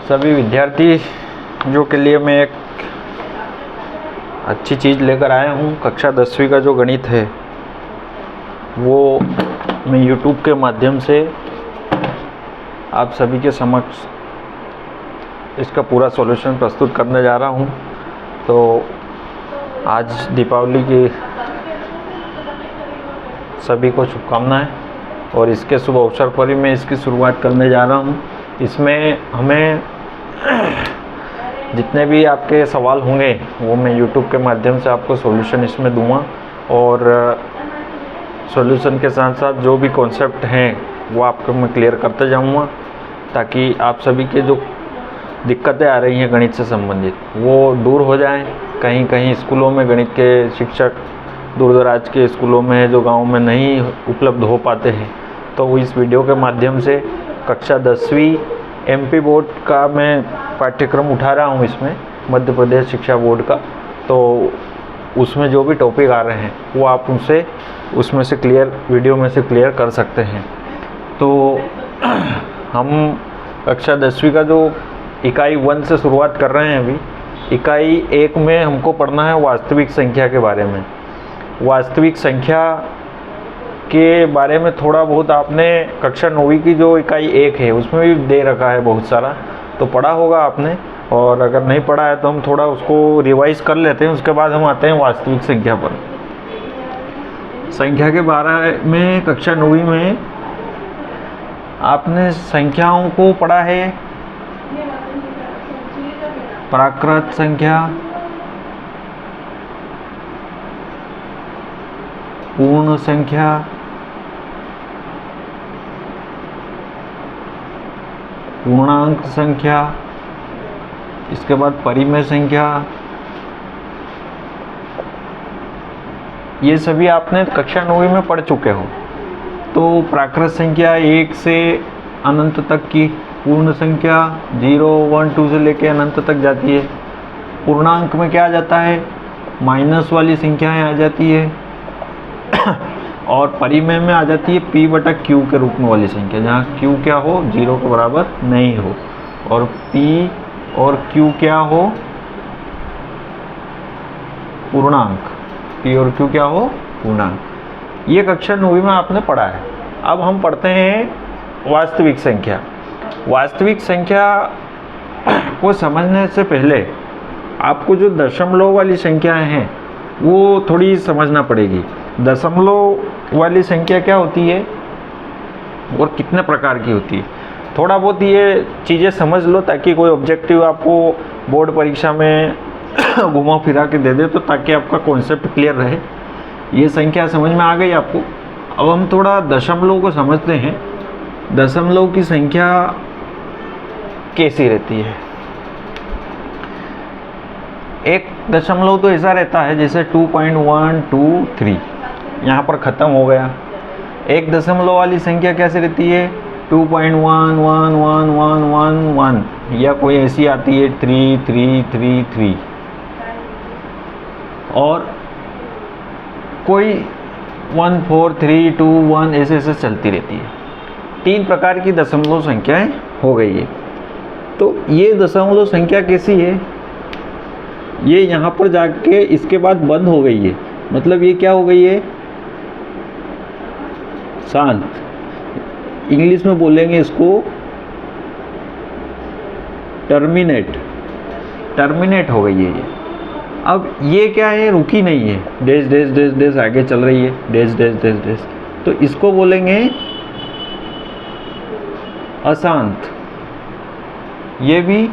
सभी विद्यार्थी जो के लिए मैं एक अच्छी चीज़ लेकर आया हूँ। कक्षा 10वीं का जो गणित है वो मैं YouTube के माध्यम से आप सभी के समक्ष इसका पूरा सॉल्यूशन प्रस्तुत करने जा रहा हूँ। तो आज दीपावली की सभी को शुभकामनाएं और इसके शुभ अवसर पर ही मैं इसकी शुरुआत करने जा रहा हूँ। इसमें हमें जितने भी आपके सवाल होंगे वो मैं YouTube के माध्यम से आपको सॉल्यूशन इसमें दूंगा और सॉल्यूशन के साथ साथ जो भी कॉन्सेप्ट हैं वो आपको मैं क्लियर करते जाऊंगा ताकि आप सभी के जो दिक्कतें आ रही हैं गणित से संबंधित वो दूर हो जाएं। कहीं कहीं स्कूलों में गणित के शिक्षक दूर दराज के स्कूलों में जो गाँव में नहीं उपलब्ध हो पाते हैं, तो इस वीडियो के माध्यम से कक्षा 10वीं MP बोर्ड का मैं पाठ्यक्रम उठा रहा हूँ इसमें, मध्य प्रदेश शिक्षा बोर्ड का। तो उसमें जो भी टॉपिक आ रहे हैं वो आप उसमें से वीडियो में से क्लियर कर सकते हैं। तो हम कक्षा 10वीं का जो इकाई 1 से शुरुआत कर रहे हैं। अभी इकाई 1 में हमको पढ़ना है वास्तविक संख्या के बारे में। वास्तविक संख्या के बारे में थोड़ा बहुत आपने कक्षा 9वीं की जो इकाई 1 है उसमें भी दे रखा है, बहुत सारा तो पढ़ा होगा आपने। और अगर नहीं पढ़ा है तो हम थोड़ा उसको रिवाइज कर लेते हैं, उसके बाद हम आते हैं वास्तविक संख्या पर। संख्या के बारे में कक्षा 9वीं में आपने संख्याओं को पढ़ा है। प्राकृत संख्या, पूर्ण संख्या, पूर्णांक संख्या, इसके बाद परिमेय संख्या, ये सभी आपने कक्षा 9वीं में पढ़ चुके हो। तो प्राकृत संख्या 1 से अनंत तक की, पूर्ण संख्या 0, 1, 2 से लेके अनंत तक जाती है। पूर्णांक में क्या आ जाता है, माइनस वाली संख्याएं आ जाती है। और परिमेय में आ जाती है P/Q के रूप में वाली संख्या, जहाँ Q क्या हो, 0 के बराबर नहीं हो, और P और Q क्या हो, पूर्णांक। P और Q क्या हो, पूर्णांक। ये कक्षा 9वीं में आपने पढ़ा है। अब हम पढ़ते हैं वास्तविक संख्या। वास्तविक संख्या को समझने से पहले आपको जो दशमलव वाली संख्याएं हैं वो थोड़ी समझना पड़ेगी। दशमलव वाली संख्या क्या होती है और कितने प्रकार की होती है, थोड़ा बहुत ये चीज़ें समझ लो ताकि कोई ऑब्जेक्टिव आपको बोर्ड परीक्षा में घुमा फिरा के दे दे, तो ताकि आपका कॉन्सेप्ट क्लियर रहे। ये संख्या समझ में आ गई आपको। अब हम थोड़ा दशमलव को समझते हैं। दशमलव की संख्या कैसी रहती है। एक दशमलव तो ऐसा रहता है जैसे 2.123 यहाँ पर ख़त्म हो गया। एक दशमलव वाली संख्या कैसे रहती है, 2.1111111, या कोई ऐसी आती है 3333, और कोई 14321 ऐसे चलती रहती है। 3 प्रकार की दशमलव संख्याएं हो गई है। तो ये दशमलव संख्या कैसी है, ये यहाँ पर जाके इसके बाद बंद हो गई है, मतलब ये क्या हो गई है, शांत। इंग्लिश में बोलेंगे इसको टर्मिनेट हो गई है ये। अब ये क्या है, रुकी नहीं है, डैश डैश डैश डैश आगे चल रही है, डैश डैश डैश डैश, तो इसको बोलेंगे अशांत। ये भी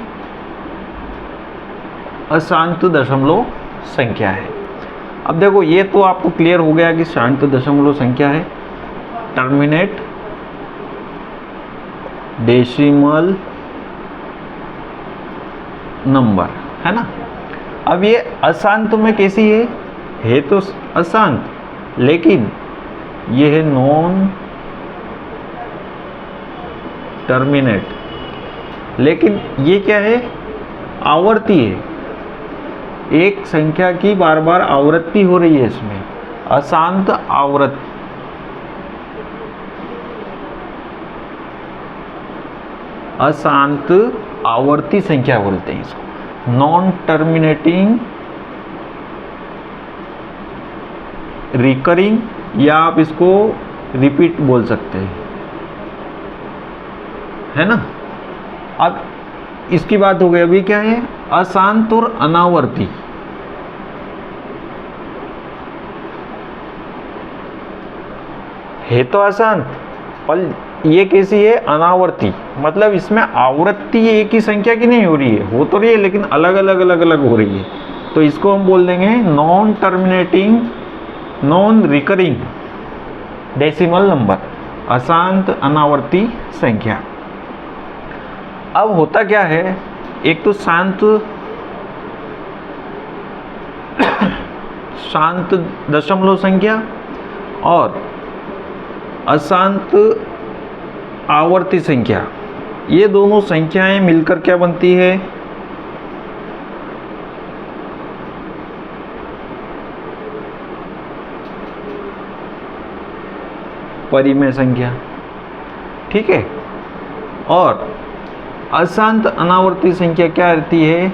अशांत दशमलव संख्या है। अब देखो ये तो आपको क्लियर हो गया कि शांत दशमलव संख्या है, टर्मिनेट, डेसिमल नंबर, है ना। अब ये अशांत में कैसी है तो अशांत, लेकिन ये है नॉन टर्मिनेट, लेकिन ये क्या है, आवर्ती है। एक संख्या की बार बार आवृत्ति हो रही है इसमें, अशांत आवृत्ति। अशांत आवर्ती संख्या बोलते हैं इसको, नॉन टर्मिनेटिंग रिकरिंग, या आप इसको रिपीट बोल सकते हैं, है ना। अब इसकी बात हो गई, अभी क्या है, अशांत और अनावर्ती। है तो अशांत, पर ये कैसी है, अनावर्ती, मतलब इसमें आवृत्ति एक ही संख्या की नहीं हो रही है, हो तो रही है लेकिन अलग अलग हो रही है। तो इसको हम बोल देंगे non terminating non recurring decimal number, अशांत अनावर्ती संख्या। अब होता क्या है, एक तो शांत दशमलव संख्या और अशांत आवर्ती संख्या, ये दोनों संख्याएं मिलकर क्या बनती है, परिमेय संख्या, ठीक है। और अशांत अनावर्ती संख्या क्या रहती है,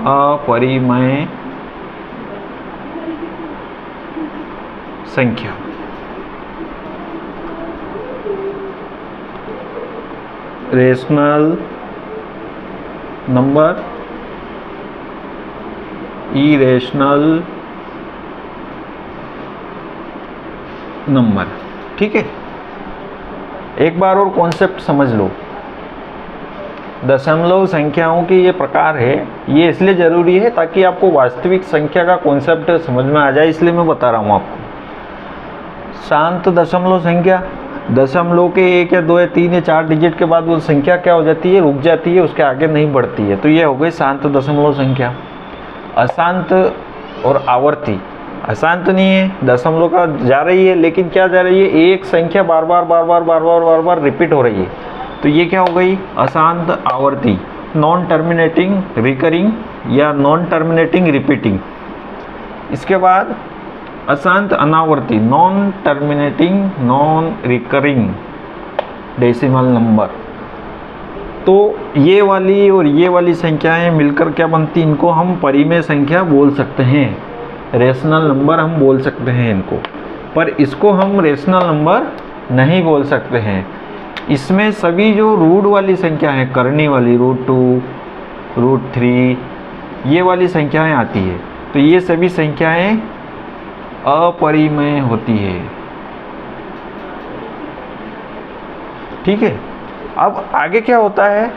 अपरिमेय संख्या। रेशनल नंबर, इरेशनल नंबर, ठीक है। एक बार और कॉन्सेप्ट समझ लो, दशमलव संख्याओं के ये प्रकार है, ये इसलिए जरूरी है ताकि आपको वास्तविक संख्या का कॉन्सेप्ट समझ में आ जाए, इसलिए मैं बता रहा हूँ आपको। शांत दशमलव संख्या, दशमलव के 1 या 2 या 3 या 4 डिजिट के बाद वो संख्या क्या हो जाती है, रुक जाती है, उसके आगे नहीं बढ़ती है, तो ये हो गई शांत दशमलव संख्या। अशांत और आवर्ती, अशांत नहीं है, दशमलव का जा रही है, लेकिन क्या जा रही है, एक संख्या बार बार रिपीट हो रही है, तो ये क्या हो गई, अशांत आवर्ती, नॉन टर्मिनेटिंग रिकरिंग या नॉन टर्मिनेटिंग रिपीटिंग। इसके बाद अशांत अनावर्ती, non terminating non recurring decimal number. तो ये वाली और ये वाली संख्याएं मिलकर क्या बनती, इनको हम परिमेय संख्या बोल सकते हैं, रेशनल नंबर हम बोल सकते हैं इनको, पर इसको हम रेशनल नंबर नहीं बोल सकते हैं। इसमें सभी जो रूट वाली संख्या है, करनी वाली, √2, √3, ये वाली संख्याएं आती है, तो ये सभी संख्याएं अपरिमेय होती है, ठीक है। अब आगे क्या होता है,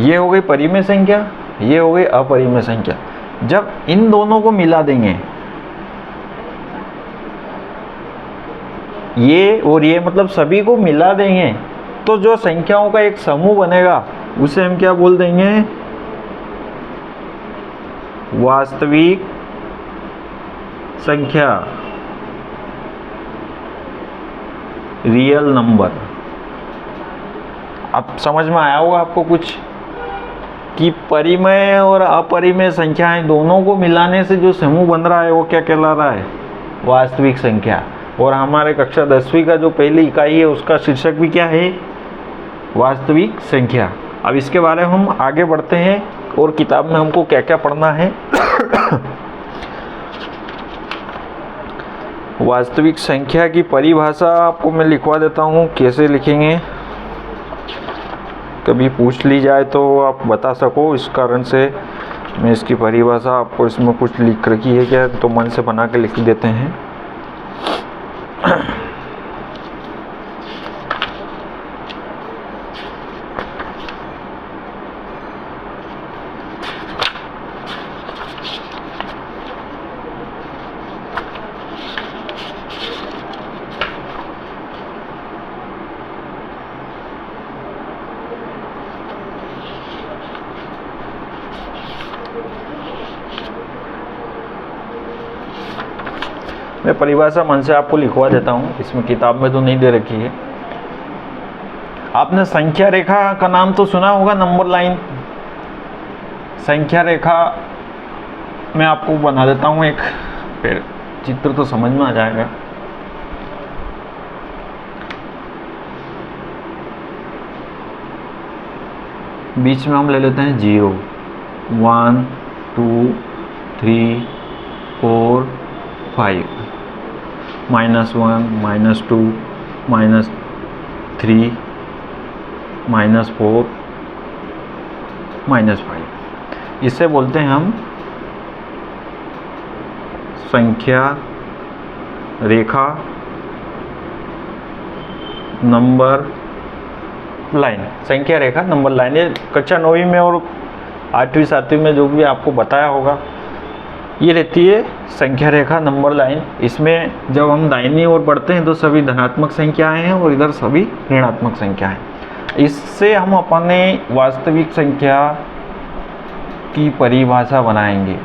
ये हो गई परिमेय संख्या, ये हो गई अपरिमेय संख्या। जब इन दोनों को मिला देंगे, ये और ये मतलब सभी को मिला देंगे, तो जो संख्याओं का एक समूह बनेगा उसे हम क्या बोल देंगे, वास्तविक संख्या, रियल नंबर। अब समझ में आया होगा आपको कुछ कि परिमेय और अपरिमेय संख्याएं दोनों को मिलाने से जो समूह बन रहा है वो क्या कहला रहा है, वास्तविक संख्या। और हमारे कक्षा 10वीं का जो पहली इकाई है उसका शीर्षक भी क्या है, वास्तविक संख्या। अब इसके बारे में हम आगे बढ़ते हैं और किताब में हमको क्या क्या पढ़ना है। वास्तविक संख्या की परिभाषा आपको मैं लिखवा देता हूँ, कैसे लिखेंगे, कभी पूछ ली जाए तो आप बता सको, इस कारण से मैं इसकी परिभाषा आपको इसमें कुछ लिख रखी है क्या, तो मन से बना के लिख देते हैं। मैं परिभाषा मन से आपको लिखवा देता हूँ, इसमें किताब में तो नहीं दे रखी है। आपने संख्या रेखा का नाम तो सुना होगा, नंबर लाइन। संख्या रेखा मैं आपको बना देता हूँ एक, फिर चित्र तो समझ में आ जाएगा। बीच में हम ले लेते हैं 0, 1 2 3 4 5, -1 -2 -3 -4 -5, इसे बोलते हैं हम संख्या रेखा नंबर लाइन। संख्या रेखा नंबर लाइन ये कक्षा 9वीं में और 8वीं 7वीं में जो भी आपको बताया होगा, ये रहती है संख्या रेखा नंबर लाइन। इसमें जब हम दाहिनी ओर बढ़ते हैं तो सभी धनात्मक संख्याएं हैं और इधर सभी ऋणात्मक संख्याएं हैं। इससे हम अपने वास्तविक संख्या की परिभाषा बनाएंगे।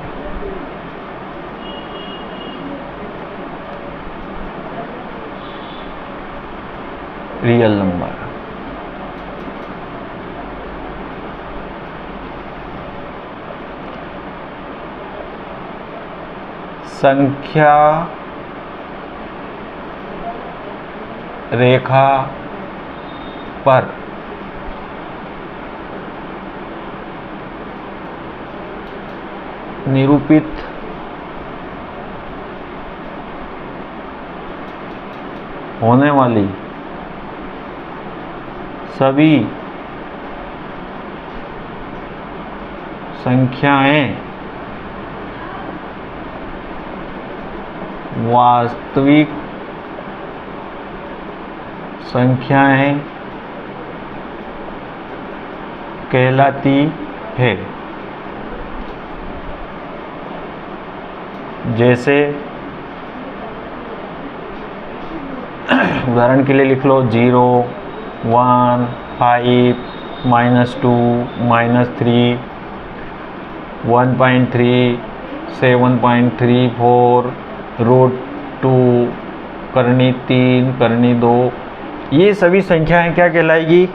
Real number. संख्या रेखा पर निरूपित होने वाली सभी संख्याएं वास्तविक संख्याएं कहलाती है। जैसे उदाहरण के लिए लिख लो 0 1 5 -2 -3 1.3 7.34 √2 करनी 3 करनी 2, ये सभी संख्याएं क्या कहलाएगी?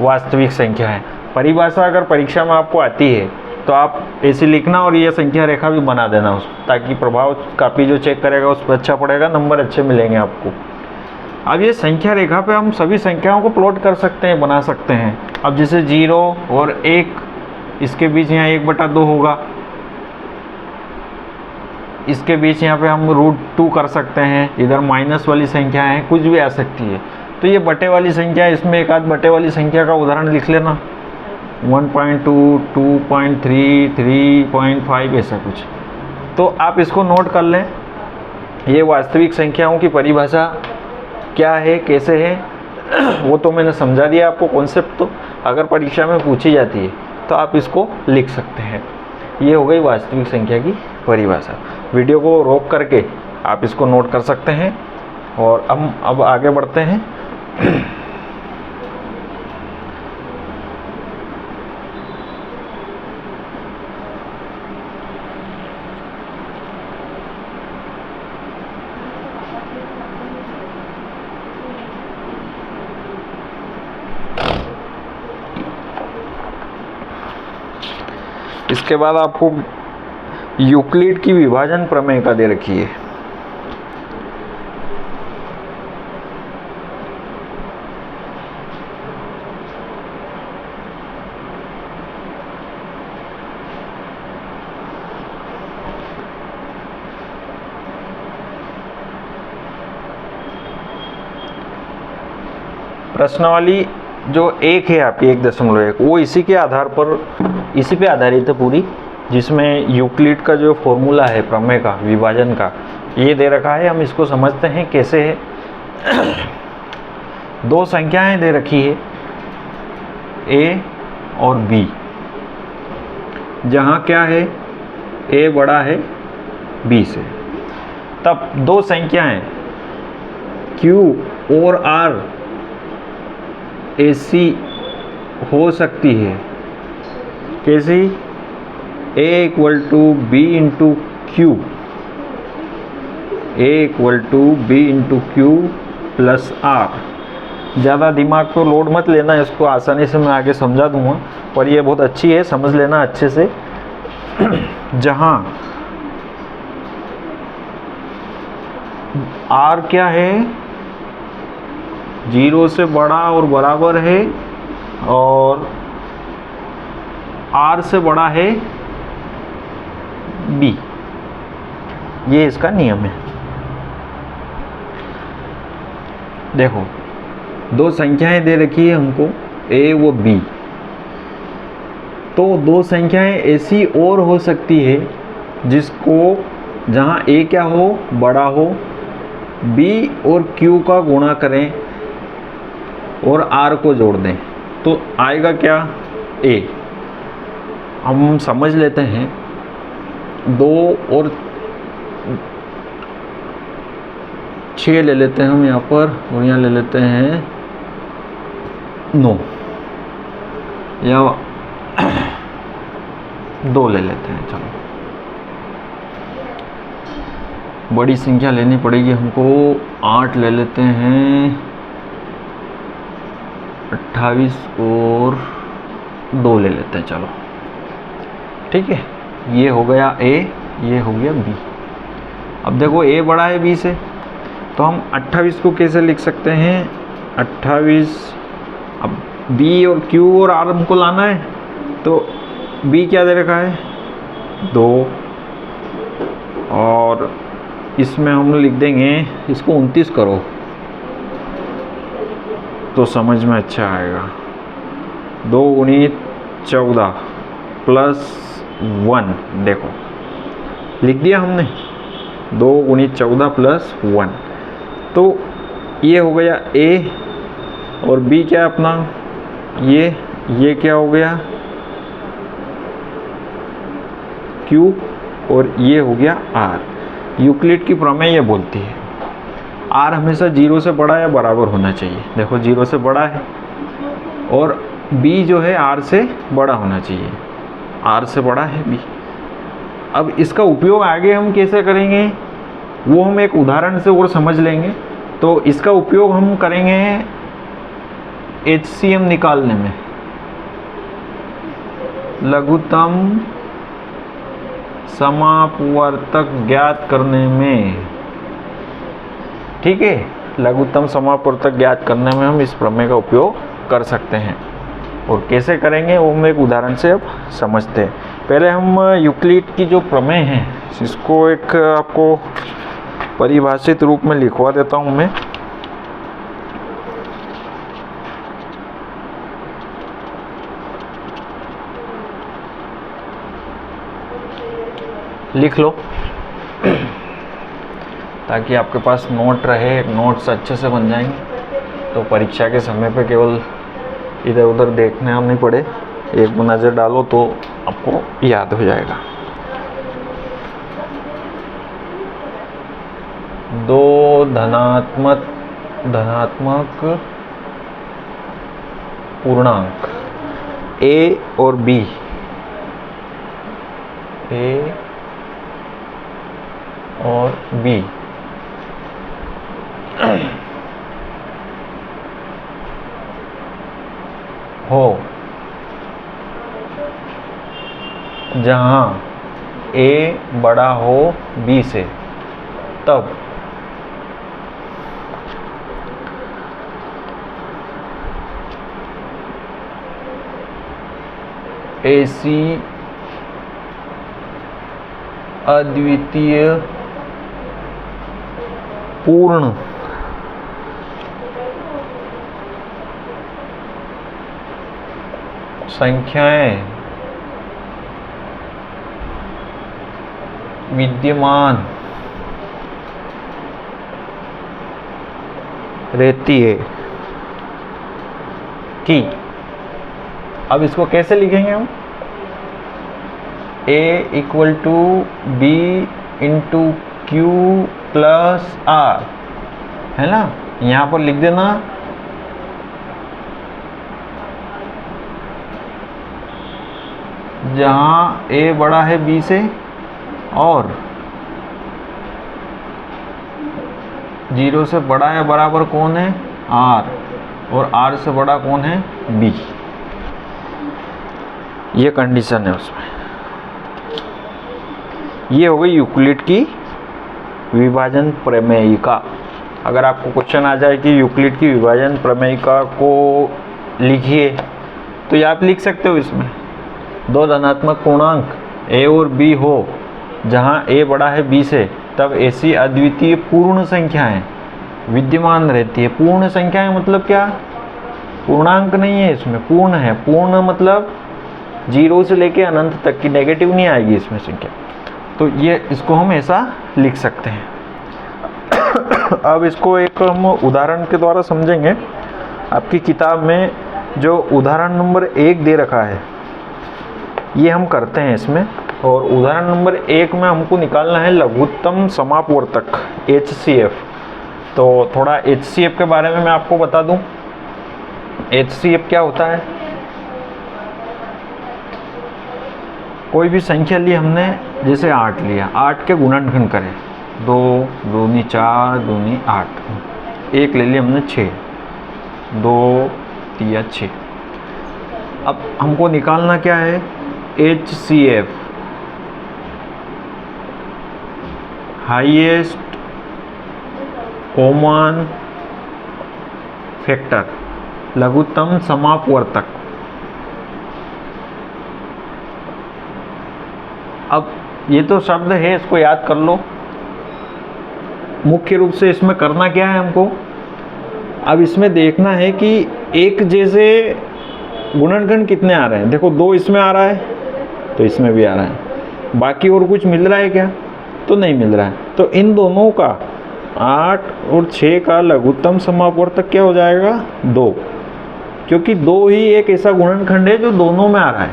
वास्तविक संख्याएं। परिभाषा अगर परीक्षा में आपको आती है तो आप ऐसे लिखना और ये संख्या रेखा भी बना देना ताकि प्रभाव कापी जो चेक करेगा उस पर अच्छा पड़ेगा, नंबर अच्छे मिलेंगे आपको। अब ये संख्या रेखा पे हम सभी संख्याओं को प्लॉट कर सकते हैं, बना सकते हैं। अब जैसे 0 और 1, इसके बीच यहाँ 1/2 होगा, इसके बीच यहाँ पे हम √2 कर सकते हैं। इधर माइनस वाली संख्या है, कुछ भी आ सकती है। तो ये बटे वाली संख्या, इसमें एक आध बटे वाली संख्या का उदाहरण लिख लेना, 1.2 2.3 3.5 ऐसा कुछ। तो आप इसको नोट कर लें। ये वास्तविक संख्याओं की परिभाषा क्या है, कैसे है, वो तो मैंने समझा दिया आपको कॉन्सेप्ट। तो अगर परीक्षा में पूछी जाती है तो आप इसको लिख सकते हैं। ये हो गई वास्तविक संख्या की परिभाषा। वीडियो को रोक करके आप इसको नोट कर सकते हैं और हम अब आगे बढ़ते हैं। इसके बाद आपको यूक्लिड की विभाजन प्रमेय का दे रखी है। प्रश्नावली जो 1 है आपकी 1.1, वो इसी के आधार पर, इसी पे आधारित है पूरी, जिसमें यूक्लिड का जो फॉर्मूला है प्रमेय का, विभाजन का, ये दे रखा है। हम इसको समझते हैं कैसे है। दो संख्याएं दे रखी है a और b, जहाँ क्या है a बड़ा है b से, तब दो संख्याएं q और r ऐसी हो सकती है। कैसी? a = b × q, a = b × q + r। ज़्यादा दिमाग को लोड मत लेना, इसको आसानी से मैं आगे समझा दूंगा, पर ये बहुत अच्छी है, समझ लेना अच्छे से। जहाँ r क्या है, 0 से बड़ा और बराबर है, और R से बड़ा है B, ये इसका नियम है। देखो दो संख्याएं दे रखी है हमको, A व B, तो दो संख्याएं ऐसी और हो सकती है जिसको जहां A क्या हो, बड़ा हो, B और Q का गुणा करें और R को जोड़ दें तो आएगा क्या, A। हम समझ लेते हैं, 2 और 6 ले लेते हैं हम यहाँ पर, और यहाँ ले लेते हैं 9, या 2 ले लेते हैं। चलो बड़ी संख्या लेनी पड़ेगी हमको, 8 ले लेते हैं, 28 और 2 ले लेते हैं। चलो ठीक है, ये हो गया A, ये हो गया B। अब देखो A बड़ा है B से, तो हम 28 को कैसे लिख सकते हैं, 28, अब B और Q और R हमको लाना है, तो B क्या दे रखा है, 2, और इसमें हम लिख देंगे, इसको 29 करो तो समझ में अच्छा आएगा। 2 गुणित 14 प्लस 1, देखो लिख दिया हमने, 2 गुणित 14 प्लस 1, तो ये हो गया A, और B क्या है अपना, ये क्या हो गया Q, और ये हो गया R। यूक्लिड की प्रमेय ये बोलती है R हमेशा 0 से बड़ा या बराबर होना चाहिए। देखो 0 से बड़ा है, और B जो है R से बड़ा होना चाहिए, R से बड़ा है B। अब इसका उपयोग आगे हम कैसे करेंगे वो हम एक उदाहरण से और समझ लेंगे। तो इसका उपयोग हम करेंगे HCM निकालने में, लघुत्तम समापवर्तक ज्ञात करने में। ठीक है, लघुत्तम समापवर्तक ज्ञात करने में हम इस प्रमेय का उपयोग कर सकते हैं, और कैसे करेंगे वो हम एक उदाहरण से अब समझते हैं। पहले हम यूक्लिड की जो प्रमेय है इसको एक आपको परिभाषित रूप में लिखवा देता हूँ मैं। लिख लो ताकि आपके पास नोट रहे, नोट्स अच्छे से बन जाएंगे, तो परीक्षा के समय पे केवल इधर उधर देखने हम नहीं पड़े, एक नज़र डालो तो आपको याद हो जाएगा। 2 धनात्मक पूर्णांक A और B, A और B हो जहां A बड़ा हो B से, तब ऐसी अद्वितीय पूर्ण संख्याएं विद्यमान रहती है कि, अब इसको कैसे लिखेंगे हम, A equal to B into Q plus R, है ना, यहाँ पर लिख देना जहाँ A बड़ा है B से और 0 से बड़ा या बराबर कौन है, R, और R से बड़ा कौन है, B। ये कंडीशन है उसमें। ये हो गई यूक्लिड की विभाजन प्रमेयिका। अगर आपको क्वेश्चन आ जाए कि यूक्लिड की विभाजन प्रमेयिका को लिखिए, तो ये आप लिख सकते हो इसमें। दो धनात्मक पूर्णांक a और b हो जहाँ a बड़ा है b से, तब ऐसी अद्वितीय पूर्ण संख्याएं विद्यमान रहती है। पूर्ण संख्याएं मतलब क्या? पूर्णांक नहीं है इसमें, पूर्ण है। पूर्ण मतलब 0 से लेके अनंत तक की, नेगेटिव नहीं आएगी इसमें संख्या। तो ये इसको हम ऐसा लिख सकते हैं। अब इसको एक हम उदाहरण के द्वारा समझेंगे। आपकी किताब में जो उदाहरण नंबर 1 दे रखा है ये हम करते हैं इसमें। और उदाहरण नंबर 1 में हमको निकालना है लघुत्तम समापवर्तक HCF। तो थोड़ा HCF के बारे में मैं आपको बता दूं। HCF क्या होता है? कोई भी संख्या ली हमने, जैसे 8 लिया, 8 के गुणनखंड करें, 2 दूनी 4 दूनी 8, एक ले लिया हमने 6, 2 3 6। अब हमको निकालना क्या है? HCF, हाईएस्ट कॉमन फैक्टर, लघुत्तम समापवर्तक। अब ये तो शब्द है, इसको याद कर लो। मुख्य रूप से इसमें करना क्या है हमको? अब इसमें देखना है कि एक जैसे गुणनखंड कितने आ रहे हैं। देखो 2 इसमें आ रहा है तो इसमें भी आ रहा है, बाकी और कुछ मिल रहा है क्या? तो नहीं मिल रहा है। तो इन दोनों का 8 और 6 का लघुत्तम समापवर्तक क्या हो जाएगा? 2, क्योंकि 2 ही एक ऐसा गुणनखंड है जो दोनों में आ रहा है,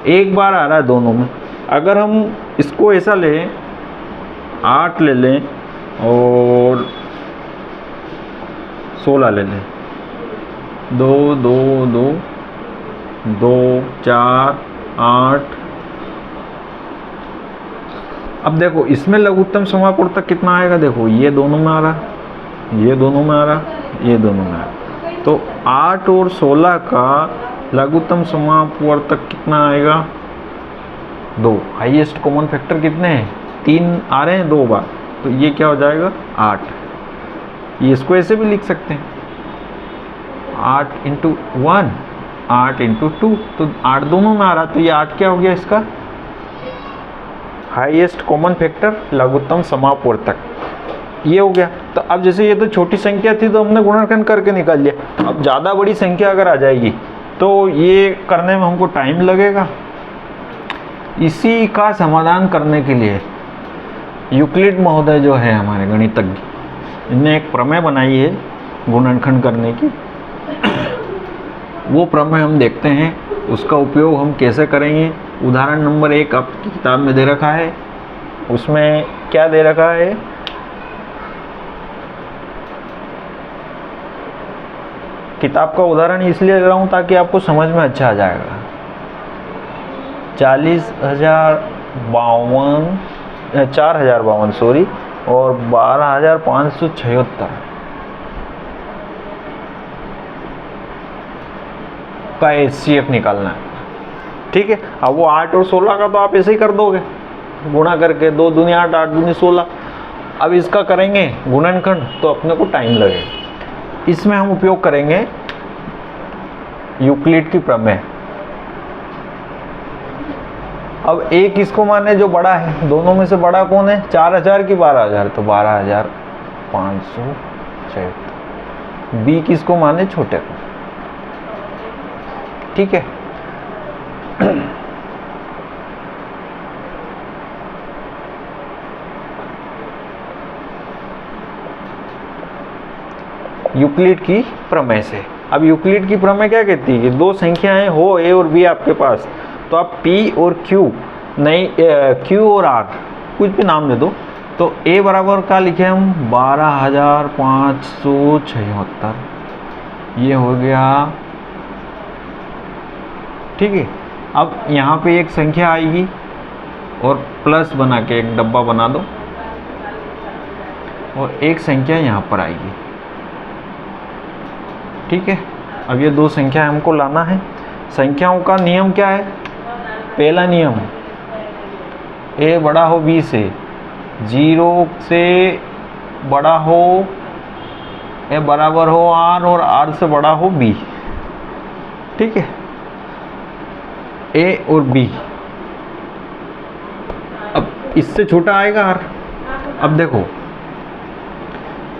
एक बार आ रहा है दोनों में। अगर हम इसको ऐसा लें, 8 ले लें और 16 ले लें, 2 2 2 2 4 8। अब देखो इसमें लघुत्तम समापवर्तक कितना आएगा? देखो ये दोनों में आ रहा, ये दोनों में आ रहा, ये दोनों में आ रहा। तो 8 और 16 का लघुत्तम समापवर्तक कितना आएगा? 2। हाईएस्ट कॉमन फैक्टर कितने हैं? 3 आ रहे हैं 2 बार, तो ये क्या हो जाएगा? 8। ये इसको ऐसे भी लिख सकते हैं, 8 × 1 8 × 2, तो 8 दोनों में आ रहा, तो ये 8 क्या हो गया इसका? हाईएस्ट कॉमन फैक्टर, लघुत्तम समापवर्तक, ये हो गया। तो अब जैसे ये तो छोटी संख्या थी तो हमने गुणनखंड करके निकाल लिया। अब ज़्यादा बड़ी संख्या अगर आ जाएगी तो ये करने में हमको टाइम लगेगा। इसी का समाधान करने के लिए यूक्लिड महोदय जो है हमारे गणितज्ञ, इनने एक प्रमेय बनाई है गुणनखंड करने की। वो प्रमेय हम देखते हैं, उसका उपयोग हम कैसे करेंगे। उदाहरण नंबर 1 आपकी किताब में दे रखा है। उसमें क्या दे रखा है? किताब का उदाहरण इसलिए ले रहा हूँ ताकि आपको समझ में अच्छा आ जाएगा। 4052 सॉरी, और 12576 का HCF निकालना है। ठीक है। अब वो 8 और 16 का तो आप ऐसे ही कर दोगे, गुणा करके, 2 दूनी 8 8 दूनी 16। अब इसका करेंगे गुणनखंड तो अपने को टाइम लगेगा। इसमें हम उपयोग करेंगे यूक्लिड की प्रमेय। अब एक इसको माने जो बड़ा है, दोनों में से बड़ा कौन है? 4000 की 12000, तो 12576। बी किसको माने? छोटे को। ठीक है। यूक्लिड की प्रमेय से। अब यूक्लिड की प्रमेय क्या कहती है कि दो संख्याएं हो a और b आपके पास, तो आप p और q नहीं, q और r कुछ भी नाम दे दो। तो a बराबर का लिखे हम 12576, ये हो गया। ठीक है। अब यहाँ पे एक संख्या आएगी और प्लस बना के एक डब्बा बना दो, और एक संख्या यहाँ पर आएगी। ठीक है। अब ये दो संख्या हमको लाना है। संख्याओं का नियम क्या है? पहला नियम, a बड़ा हो b से, 0 से बड़ा हो a बराबर हो r, और r से बड़ा हो b। ठीक है। ए और बी। अब इससे छोटा आएगा आर। अब देखो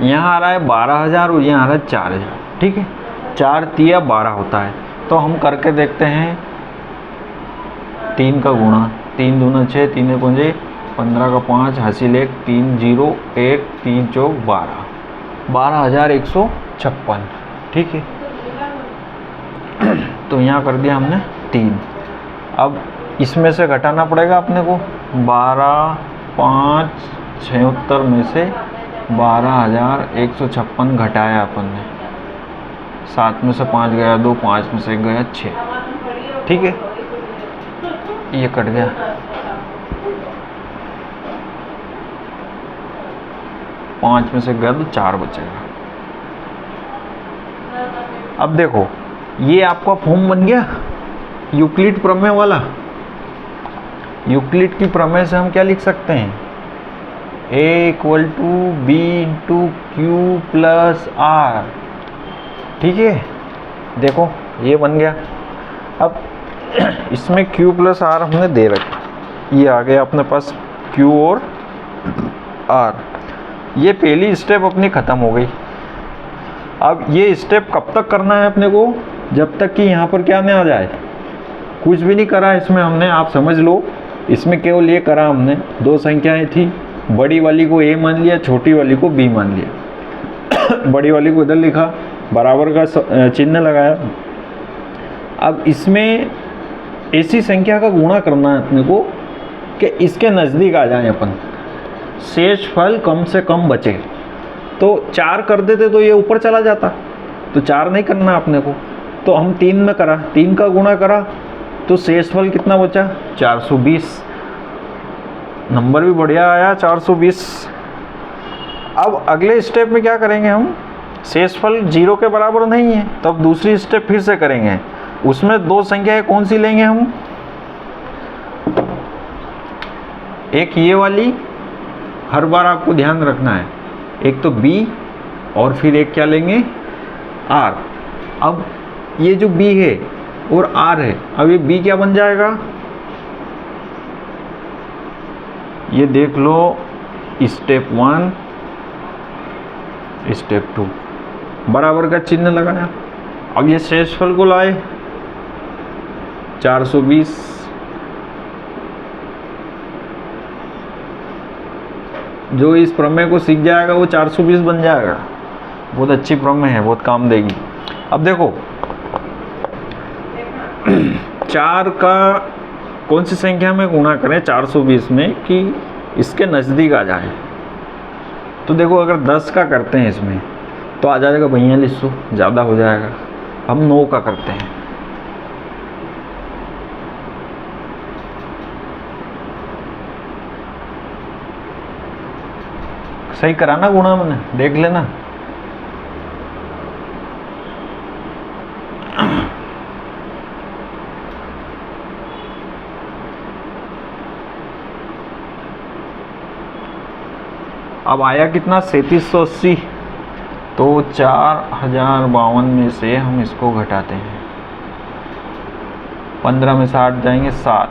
यहाँ आ रहा है 12,000 और यहाँ आ रहा है 4,000, ठीक है। 4 तिया 12 होता है, तो हम करके देखते हैं 3 का गुणा, 3 दूना 6, 3 पंजे 15 का 5 हासिल 1, 3 0 1 3 चौक 12, 12,156, ठीक है। तो यहाँ कर दिया हमने 3। अब इसमें से घटाना पड़ेगा अपने को 12 5 76 में से 12,156 घटाया अपन ने, 7 में से 5 गया 2, 5 में से 1 गया 6, ठीक है। ये कट गया, पाँच में से गया तो 4 बचेगा। अब देखो ये आपका फॉर्म बन गया यूक्लिड प्रमेय वाला। यूक्लिड की प्रमेय से हम क्या लिख सकते हैं, A = B × Q + R, ठीक है। देखो ये बन गया। अब इसमें Q + R हमने दे रखा, ये आ गया अपने पास Q और R। ये पहली स्टेप अपनी ख़त्म हो गई। अब ये स्टेप कब तक करना है अपने को, जब तक कि यहाँ पर क्या नहीं आ जाए, कुछ भी नहीं करा इसमें हमने, आप समझ लो। इसमें केवल ये करा हमने, 2 संख्याएं थी, बड़ी वाली को A मान लिया, छोटी वाली को B मान लिया। बड़ी वाली को इधर लिखा, बराबर का चिन्ह लगाया। अब इसमें ऐसी संख्या का गुणा करना है अपने को कि इसके नज़दीक आ जाए अपन, शेष फल कम से कम बचे। तो 4 कर देते तो ये ऊपर चला जाता, तो 4 नहीं करना अपने को, तो हम 3 में करा, 3 का गुणा करा तो शेष फल कितना बचा, 420। नंबर भी बढ़िया आया 420। अब अगले स्टेप में क्या करेंगे हम, शेषफल 0 के बराबर नहीं है, तो अब दूसरी स्टेप फिर से करेंगे। उसमें 2 संख्याएं कौन सी लेंगे हम, एक ये वाली, हर बार आपको ध्यान रखना है, एक तो B और फिर एक क्या लेंगे R। अब ये जो B है और R है, अब ये B क्या बन जाएगा, ये देख लो, स्टेप 1 स्टेप 2, बराबर का चिन्ह लगाया। अब ये शेषफल को लाए 420, जो इस प्रमेय को सीख जाएगा वो 420 बन जाएगा। बहुत अच्छी प्रमेय है, बहुत काम देगी। अब देखो 4 का कौन सी संख्या में गुणा करें 420 में कि इसके नज़दीक आ जाए। तो देखो अगर 10 का करते हैं इसमें तो आ जाएगा 4200, ज़्यादा हो जाएगा। हम 9 का करते हैं, सही कराना गुणा मैंने, देख लेना। अब आया कितना, 3780। तो 4052 में से हम इसको घटाते हैं, 15 में से 8 जाएंगे 7,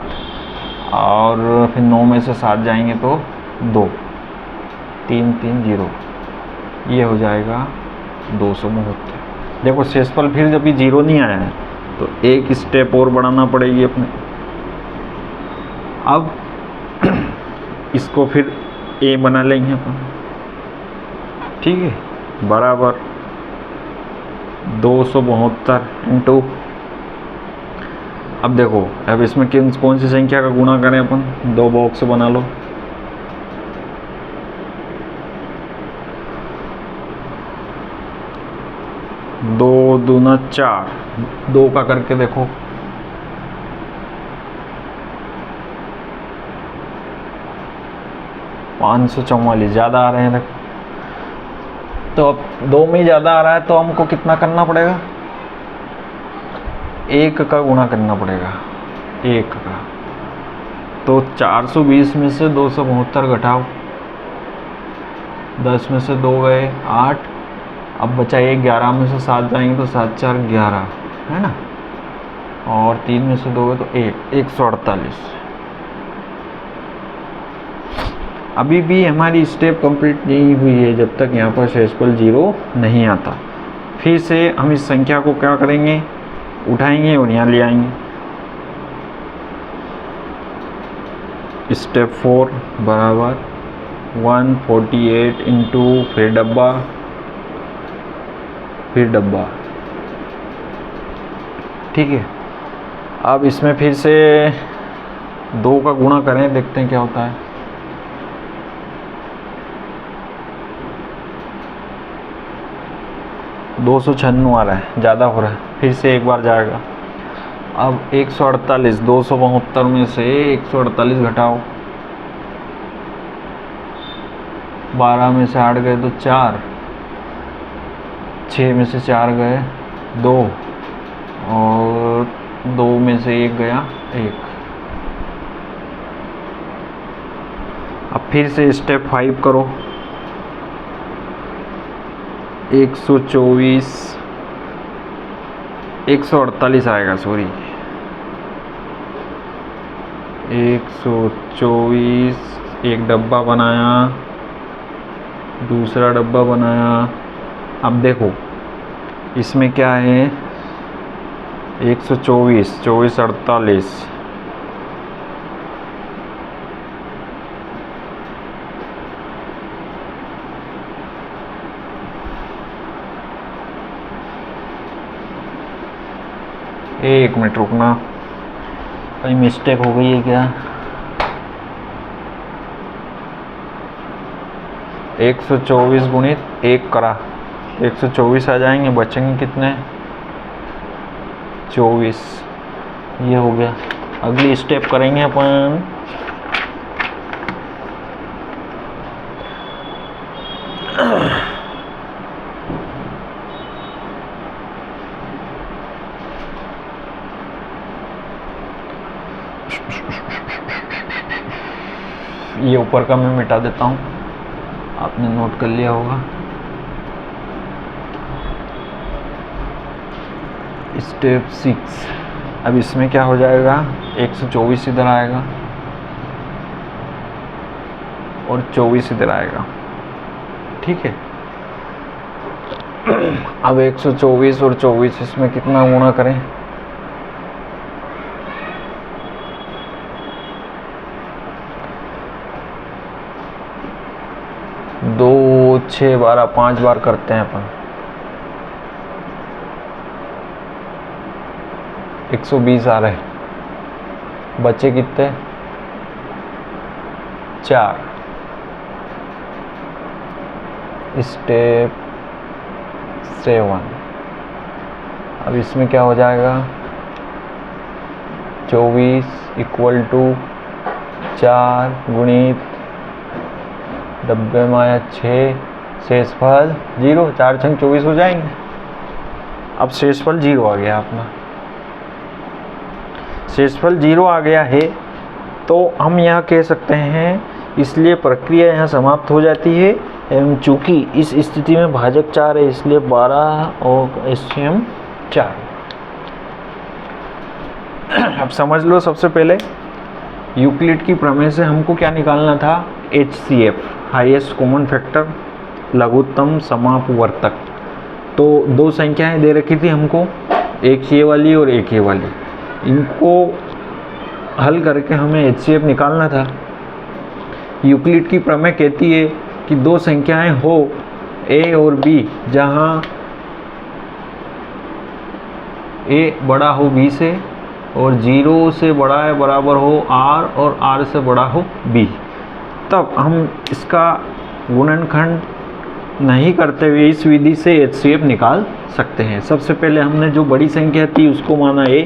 और फिर 9 में से 7 जाएंगे तो 2, 3 3 0, ये हो जाएगा 272। देखो शेषफल फिर जब भी 0 नहीं आया है तो एक स्टेप और बढ़ाना पड़ेगी अपने। अब इसको फिर A बना लेंगे अपन, ठीक है, बराबर 272 इंटू। अब देखो अब इसमें कौन सी संख्या का गुणा करें अपन, 2 बॉक्स बना लो। दो दूना 4, 2 का करके देखो, $544 ज़्यादा आ रहे हैं। देखो तो अब 2 में ज़्यादा आ रहा है तो हमको कितना करना पड़ेगा, 1 का गुणा करना पड़ेगा, 1 का। तो 420 में से 272 घटाओ, 10 में से 2 गए 8, अब बचा 1, 11 में से 7 जाएंगे तो 7 4 11, है ना। और 3 में से 2 है तो 148। अभी भी हमारी स्टेप कंप्लीट नहीं हुई है जब तक यहाँ पर शेषफल 0 नहीं आता। फिर से हम इस संख्या को क्या करेंगे, उठाएंगे और यहाँ ले आएंगे। स्टेप 4 बराबर 148 इंटू फिर डब्बा, ठीक है। अब इसमें फिर से 2 का गुणा करें, देखते हैं क्या होता है। दो 296 आ रहा है, ज़्यादा हो रहा है, फिर से एक बार जाएगा। अब 148, 272 में से 148 घटाओ, 12 में से 8 गए तो 4, 6 में से 4 गए 2, और 2 में से 1 गया 1। अब फिर से स्टेप 5 करो। 148 आएगा, सॉरी 124। एक डब्बा बनाया, दूसरा डब्बा बनाया। अब देखो इसमें क्या है, 124, 24, 48, एक मिनट रुकना, कहीं मिस्टेक हो गई है क्या। 124 गुणित 1 करा, 124 आ जाएंगे, बचेंगे कितने, 24। ये हो गया। अगली स्टेप करेंगे अपन ये ऊपर का मैं मिटा देता हूँ, आपने नोट कर लिया होगा। स्टेप 6। अब इसमें क्या हो जाएगा, 124 इधर आएगा और 24 इधर आएगा, ठीक है। अब 124 और 24 इसमें कितना गुणा करें, 2, 6, 12, 5 बार करते हैं अपन। 120 आ रहे, बचे कितने, 4। स्टेप 7। अब इसमें क्या हो जाएगा, 24 इक्वल टू 4 गुणित डब्बे में आया 6, शेषफल 0, 4 छंग 24 हो जाएंगे। अब शेषफल 0 आ गया अपना, शेषफल 0 आ गया है तो हम यह कह सकते हैं, इसलिए प्रक्रिया यहाँ समाप्त हो जाती है। एवं चूंकि इस स्थिति में भाजक 4 है इसलिए 12 और एलसीएम 4। अब समझ लो, सबसे पहले यूक्लिड की प्रमेय से हमको क्या निकालना था, HCF हाईएस्ट कॉमन फैक्टर, लघुत्तम समापवर्तक। तो 2 संख्याएं दे रखी थी हमको, एक ये वाली और एक ये वाली। इनको हल करके हमें HCF निकालना था। यूक्लिड की प्रमेय कहती है कि 2 संख्याएं हो A और B, जहां A बड़ा हो B से और 0 से बड़ा या बराबर हो R और R से बड़ा हो B, तब हम इसका गुणनखंड नहीं करते हुए इस विधि से HCF निकाल सकते हैं। सबसे पहले हमने जो बड़ी संख्या थी उसको माना A,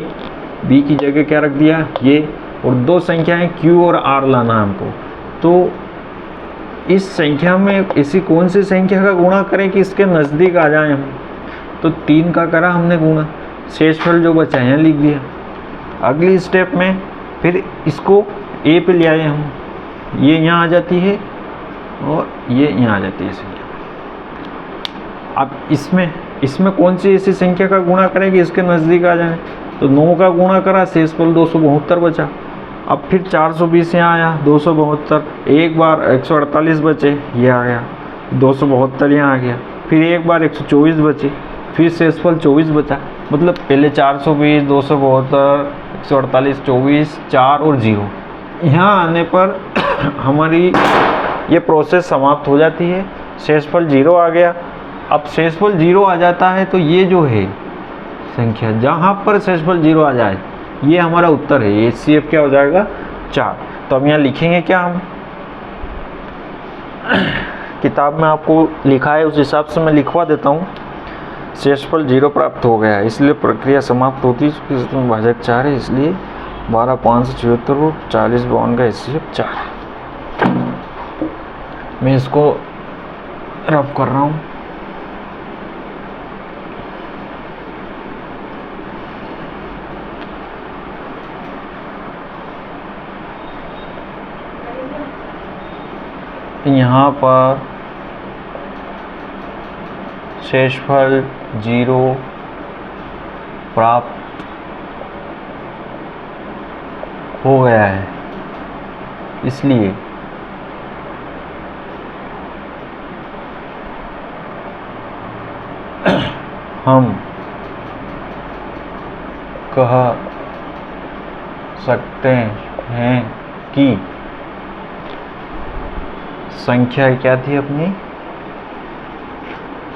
B की जगह क्या रख दिया ये, और 2 संख्याएं Q और R लाना हमको। तो इस संख्या में ऐसी कौन सी संख्या का गुणा करें कि इसके नज़दीक आ जाए हम, तो 3 का करा हमने गुणा, शेषफल जो बचा यहाँ लिख दिया। अगली स्टेप में फिर इसको A पे ले आए हम, ये यहाँ आ जाती है और ये यहाँ आ जाती है संख्या। अब इसमें कौन सी ऐसी संख्या का गुणा करें कि इसके नज़दीक आ जाए, तो 9 का गुणा करा, शेषफल 272 बचा। अब फिर 420 यहाँ आया, 272, एक बार 148 बचे, ये आ गया, 272 यहाँ आ गया, फिर एक बार 124 बचे, फिर शेषफल 24 बचा। मतलब पहले 420, 272, 148, 24, 4 और 0। यहाँ आने पर हमारी ये प्रोसेस समाप्त हो जाती है, शेषफल 0 आ गया। अब शेषफल 0 आ जाता है तो ये जो है संख्या, जहाँ पर शेषफल 0 आ जाए, ये हमारा उत्तर है। HCF क्या हो जाएगा? 4। तो हम यहाँ लिखेंगे क्या, हम किताब में आपको लिखा है उस हिसाब से मैं लिखवा देता हूँ। शेषफल 0 प्राप्त हो गया है, इसलिए प्रक्रिया समाप्त होती है। इसमें भाजक 4 है, इसलिए 12, 576 और 40, 52 का HCF 4 है। मैं इसको रफ कर रहा हूँ। यहाँ पर शेषफल 0 प्राप्त हो गया है, इसलिए हम कह सकते हैं कि संख्या क्या थी अपनी?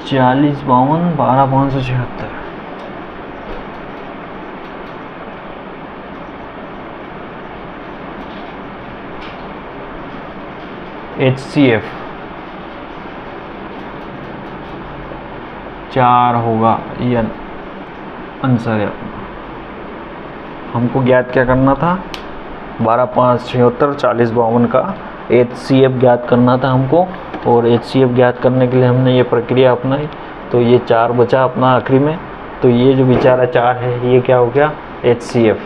40, 52, 12, 576। HCF 4 होगा, ये आंसर है अपना। हमको ज्ञात क्या करना था? 12, 5, 76, 40, 52 का HCF ज्ञात करना था हमको। और HCF ज्ञात करने के लिए हमने ये प्रक्रिया अपनाई, तो ये 4 बचा अपना आखिरी में। तो ये जो बेचारा 4 है, ये क्या हो गया? HCF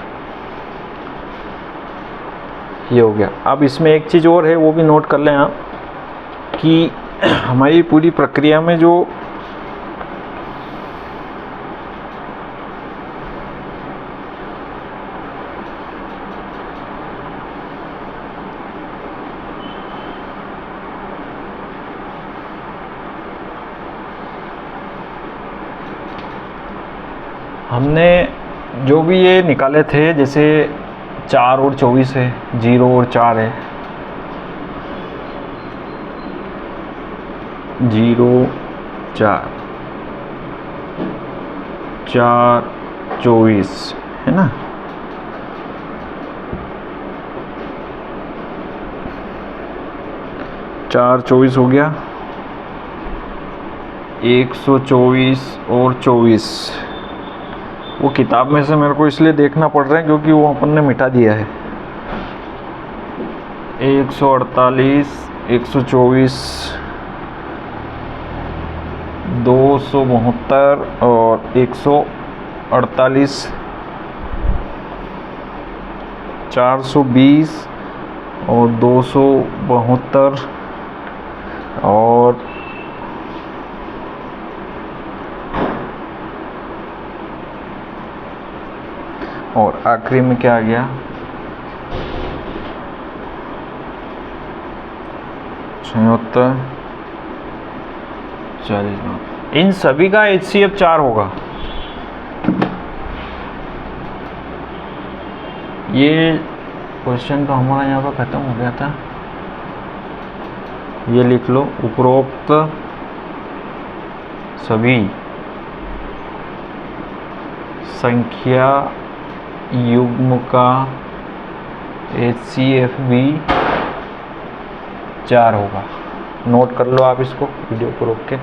ये हो गया। अब इसमें एक चीज़ और है, वो भी नोट कर लें आप, कि हमारी पूरी प्रक्रिया में जो हमने जो भी ये निकाले थे, जैसे 4 और 24 है, 0 और 4 है, 0, 4, 4, 24 है ना। चार 24 हो गया, 124 और 24। वो किताब में से मेरे को इसलिए देखना पड़ रहा है क्योंकि वो अपन ने मिटा दिया है। 148, 124, 272 और 148, 420 और 272 और आखिरी में क्या आ गया? 76, 40। इन सभी का HCF 4 होगा। ये क्वेश्चन तो हमारा यहाँ पर खत्म हो गया था। ये लिख लो, उपरोक्त सभी संख्या युग्म का HCF भी 4 होगा। नोट कर लो आप इसको वीडियो को रोक के।